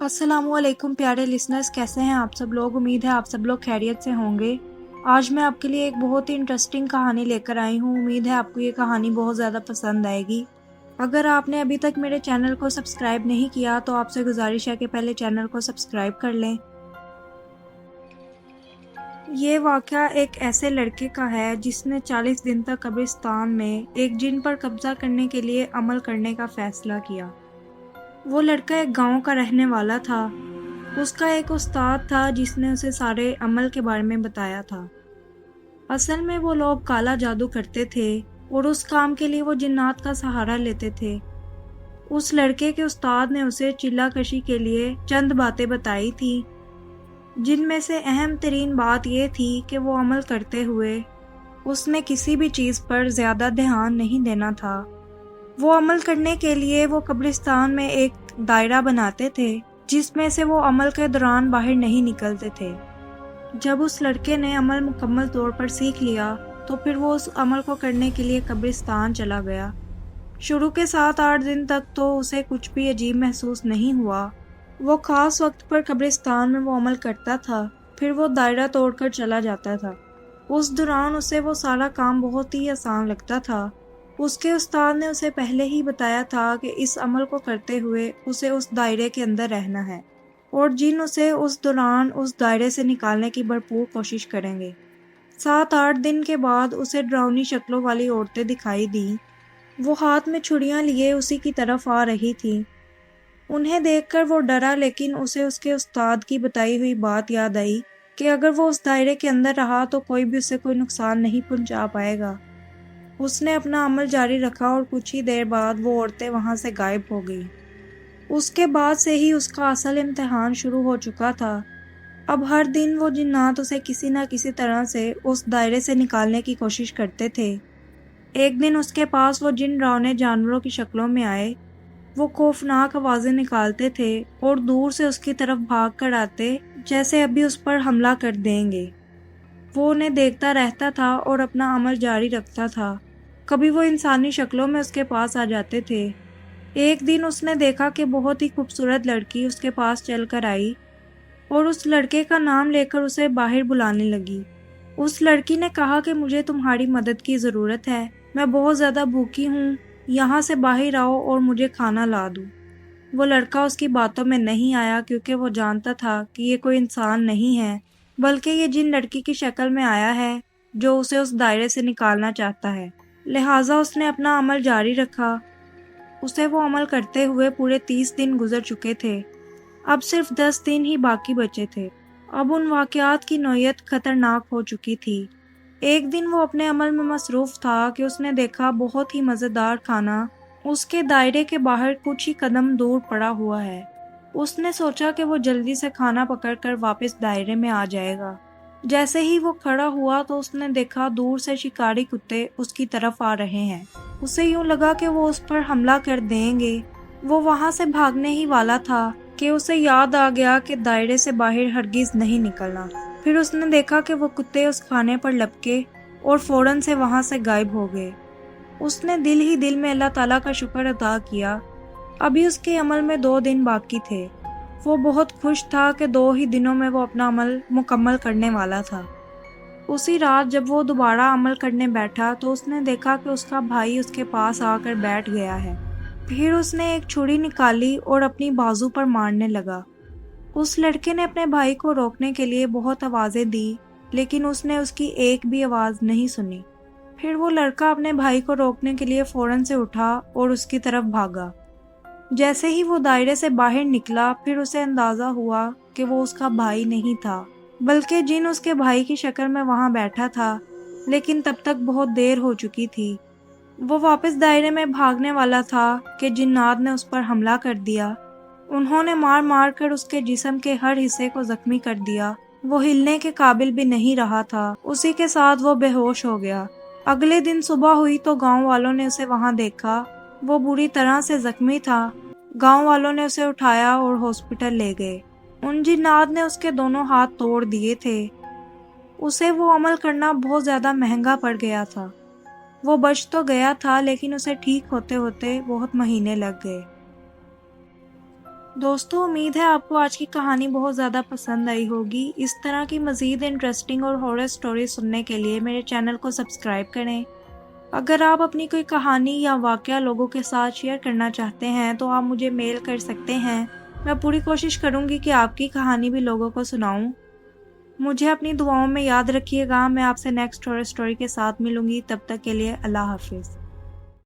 अस्सलाम वालेकुम प्यारे लिसनर्स, कैसे हैं आप सब लोग। उम्मीद है आप सब लोग खैरियत से होंगे। आज मैं आपके लिए एक बहुत ही इंटरेस्टिंग कहानी लेकर आई हूँ। उम्मीद है आपको ये कहानी बहुत ज़्यादा पसंद आएगी। अगर आपने अभी तक मेरे चैनल को सब्सक्राइब नहीं किया तो आपसे गुजारिश है कि पहले चैनल को सब्सक्राइब कर लें। ये वाक़या एक ऐसे लड़के का है जिसने 40 दिन तक कब्रिस्तान में एक जिन पर कब्जा करने के लिए अमल करने का फैसला किया। वो लड़का एक गांव का रहने वाला था। उसका एक उस्ताद था जिसने उसे सारे अमल के बारे में बताया था। असल में वो लोग काला जादू करते थे और उस काम के लिए वो जिन्नात का सहारा लेते थे। उस लड़के के उस्ताद ने उसे चिल्ला कशी के लिए चंद बातें बताई थी, जिनमें से अहम तरीन बात ये थी कि वो अमल करते हुए उसने किसी भी चीज़ पर ज़्यादा ध्यान नहीं देना था। वो अमल करने के लिए वो कब्रिस्तान में एक दायरा बनाते थे जिसमें से वो अमल के दौरान बाहर नहीं निकलते थे। जब उस लड़के ने अमल मुकम्मल तौर पर सीख लिया तो फिर वो उस अमल को करने के लिए कब्रिस्तान चला गया। शुरू के 7-8 दिन तक तो उसे कुछ भी अजीब महसूस नहीं हुआ। वो खास वक्त पर कब्रिस्तान में वो अमल करता था, फिर वो दायरा तोड़कर चला जाता था। उस दौरान उसे वो सारा काम बहुत ही आसान लगता था। उसके उस्ताद ने उसे पहले ही बताया था कि इस अमल को करते हुए उसे उस दायरे के अंदर रहना है और जिन उसे उस दौरान उस दायरे से निकालने की भरपूर कोशिश करेंगे। 7-8 दिन के बाद उसे डरावनी शक्लों वाली औरतें दिखाई दी। वो हाथ में छुरियां लिए उसी की तरफ आ रही थी। उन्हें देखकर वो डरा, लेकिन उसे उसके उस्ताद की बताई हुई बात याद आई कि अगर वो उस दायरे के अंदर रहा तो कोई भी उसे कोई नुकसान नहीं पहुंचा पाएगा। उसने अपना अमल जारी रखा और कुछ ही देर बाद वो औरतें वहां से गायब हो गई। उसके बाद से ही उसका असल इम्तिहान शुरू हो चुका था। अब हर दिन वो जिन्नात उसे किसी न किसी तरह से उस दायरे से निकालने की कोशिश करते थे। एक दिन उसके पास वो जिन डरावने जानवरों की शक्लों में आए। वो खौफनाक आवाजें निकालते थे और दूर से उसकी तरफ भाग कर आते, जैसे अभी उस पर हमला कर देंगे। वो उन्हें देखता रहता था और अपना अमल जारी रखता था। कभी वो इंसानी शक्लों में उसके पास आ जाते थे। एक दिन उसने देखा कि बहुत ही खूबसूरत लड़की उसके पास चलकर आई और उस लड़के का नाम लेकर उसे बाहर बुलाने लगी। उस लड़की ने कहा कि मुझे तुम्हारी मदद की ज़रूरत है, मैं बहुत ज़्यादा भूखी हूँ, यहाँ से बाहर आओ और मुझे खाना ला दो। वो लड़का उसकी बातों में नहीं आया क्योंकि वो जानता था कि ये कोई इंसान नहीं है, बल्कि ये जिन लड़की की शक्ल में आया है जो उसे उस दायरे से निकालना चाहता है। लिहाजा उसने अपना अमल जारी रखा। उसे वो अमल करते हुए पूरे 30 दिन गुजर चुके थे। अब सिर्फ 10 दिन ही बाकी बचे थे। अब उन वाक़यात की नौयत खतरनाक हो चुकी थी। एक दिन वो अपने अमल में मसरूफ़ था कि उसने देखा बहुत ही मज़ेदार खाना उसके दायरे के बाहर कुछ ही कदम दूर पड़ा हुआ है। उसने सोचा कि वो जल्दी से खाना पकड़कर वापस दायरे में आ जाएगा। जैसे ही वो खड़ा हुआ तो उसने देखा दूर से शिकारी कुत्ते उसकी तरफ आ रहे हैं। उसे यूं लगा कि वो उस पर हमला कर देंगे। वो वहां से भागने ही वाला था कि उसे याद आ गया कि दायरे से बाहर हरगिज नहीं निकलना। फिर उसने देखा कि वो कुत्ते उस खाने पर लपके और फौरन से वहां से गायब हो गए। उसने दिल ही दिल में अल्लाह ताला का शुक्र अदा किया। अभी उसके अमल में 2 दिन बाकी थे। वो बहुत खुश था कि 2 ही दिनों में वो अपना अमल मुकम्मल करने वाला था। उसी रात जब वो दोबारा अमल करने बैठा तो उसने देखा कि उसका भाई उसके पास आकर बैठ गया है। फिर उसने एक छुरी निकाली और अपनी बाजू पर मारने लगा। उस लड़के ने अपने भाई को रोकने के लिए बहुत आवाज़ें दी, लेकिन उसने उसकी एक भी आवाज़ नहीं सुनी। फिर वो लड़का अपने भाई को रोकने के लिए फौरन से उठा और उसकी तरफ भागा। जैसे ही वो दायरे से बाहर निकला, फिर उसे अंदाजा हुआ कि वो उसका भाई नहीं था, बल्कि जिन उसके भाई की शक्ल में वहां बैठा था। लेकिन तब तक बहुत देर हो चुकी थी। वो वापस दायरे में भागने वाला था कि जिन्नात ने उस पर हमला कर दिया। उन्होंने मार मार कर उसके जिस्म के हर हिस्से को जख्मी कर दिया। वो हिलने के काबिल भी नहीं रहा था। उसी के साथ वो बेहोश हो गया। अगले दिन सुबह हुई तो गांव वालों ने उसे वहां देखा। वो बुरी तरह से जख्मी था। गांव वालों ने उसे उठाया और हॉस्पिटल ले गए। उन जिन्नात ने उसके दोनों हाथ तोड़ दिए थे। उसे वो अमल करना बहुत ज्यादा महंगा पड़ गया था। वो बच तो गया था, लेकिन उसे ठीक होते होते बहुत महीने लग गए। دوستو امید ہے آپ کو آج کی کہانی بہت زیادہ پسند آئی ہوگی۔ اس طرح کی مزید انٹرسٹنگ اور ہارر سٹوری سننے کے لیے میرے چینل کو سبسکرائب کریں۔ اگر آپ اپنی کوئی کہانی یا واقعہ لوگوں کے ساتھ شیئر کرنا چاہتے ہیں تو آپ مجھے میل کر سکتے ہیں۔ میں پوری کوشش کروں گی کہ آپ کی کہانی بھی لوگوں کو سناؤں۔ مجھے اپنی دعاؤں میں یاد رکھیے گا۔ میں آپ سے نیکسٹ ہارر سٹوری کے ساتھ ملوں گی۔ تب تک کے لیے اللہ حافظ۔